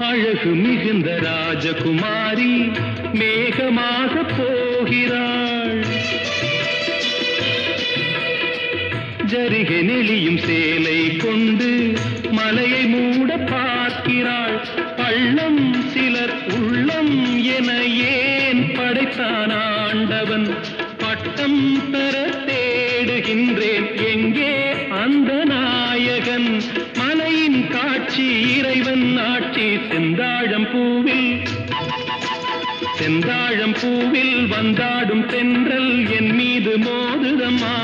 அழகு மிகுந்த ராஜகுமாரி மேகமாக போகிறாள். ஜரிகை நெளியும் சேலை கொண்டு மலையை மூட பார்க்கிறாள். பள்ளம் சிலர் உள்ளம் என ஏன் படைத்தான் ஆண்டவன்? பட்டம் பெற தேடுகின்றேன், எங்கே அந்த நாயகன்? மலையின் காட்சி இறைவன் ஆட்சி. செந்தாழம் பூவில் வந்தாடும் தென்றல் என் மீது மோதுதம்மா.